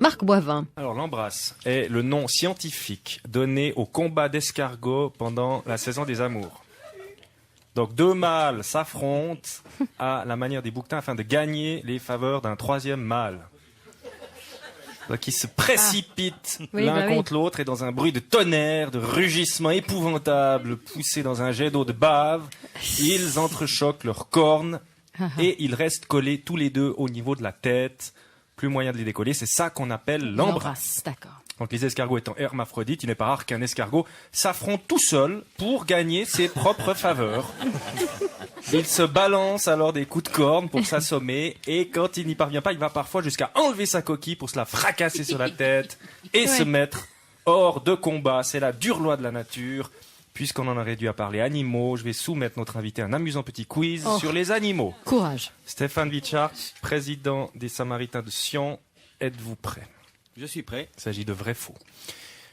Marc Boivin. Alors l'embrasse est le nom scientifique donné au combat d'escargots pendant la saison des amours. Donc deux mâles s'affrontent à la manière des bouquetins afin de gagner les faveurs d'un troisième mâle. Donc ils se précipitent l'un contre l'autre et dans un bruit de tonnerre, de rugissement épouvantable, poussés dans un jet d'eau de bave, ils entrechoquent leurs cornes et ils restent collés tous les deux au niveau de la tête. Plus moyen de les décoller, c'est ça qu'on appelle l'embrasse. D'accord. Donc les escargots étant hermaphrodites, il n'est pas rare qu'un escargot s'affronte tout seul pour gagner ses propres faveurs. Il se balance alors des coups de corne pour s'assommer et quand il n'y parvient pas, il va parfois jusqu'à enlever sa coquille pour se la fracasser sur la tête et se mettre hors de combat. C'est la dure loi de la nature. Puisqu'on en a réduit à parler animaux, je vais soumettre notre invité à un amusant petit quiz sur les animaux. Courage. Stéphane Vichard, président des Samaritains de Sion, êtes-vous prêt ? Je suis prêt. Il s'agit de vrai-faux.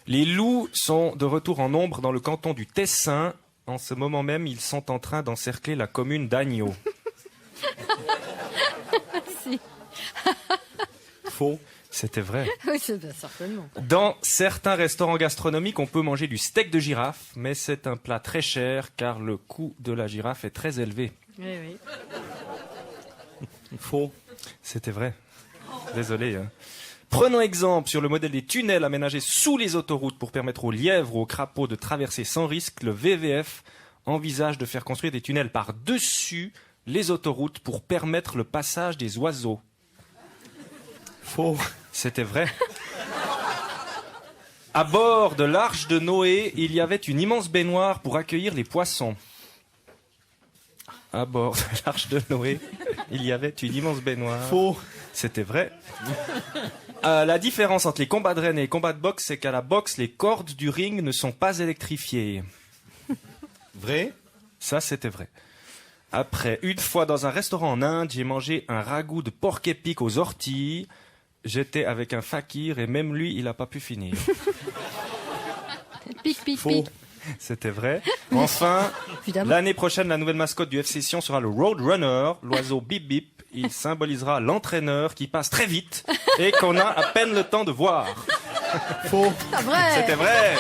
Les loups sont de retour en nombre dans le canton du Tessin. En ce moment même, ils sont en train d'encercler la commune d'Agneau. Si. Faux. C'était vrai. Oui, c'est bien certainement. Dans certains restaurants gastronomiques, on peut manger du steak de girafe, mais c'est un plat très cher car le coût de la girafe est très élevé. Oui, oui. Faux. C'était vrai. Désolé. Prenons exemple sur le modèle des tunnels aménagés sous les autoroutes pour permettre aux lièvres ou aux crapauds de traverser sans risque. Le VVF envisage de faire construire des tunnels par-dessus les autoroutes pour permettre le passage des oiseaux. Faux. C'était vrai. À bord de l'arche de Noé, il y avait une immense baignoire pour accueillir les poissons. À bord de l'arche de Noé, il y avait une immense baignoire. Faux. C'était vrai. La différence entre les combats de rennes et les combats de boxe, c'est qu'à la boxe, les cordes du ring ne sont pas électrifiées. Vrai ? Ça, c'était vrai. Après, une fois dans un restaurant en Inde, j'ai mangé un ragoût de porc épic aux orties. J'étais avec un fakir et même lui, il n'a pas pu finir. Pic, pic, Faux. pic. C'était vrai. Enfin, l'année prochaine, la nouvelle mascotte du FC Sion sera le Roadrunner, l'oiseau bip bip. Il symbolisera l'entraîneur qui passe très vite et qu'on a à peine le temps de voir. Faux. Vrai. C'était vrai.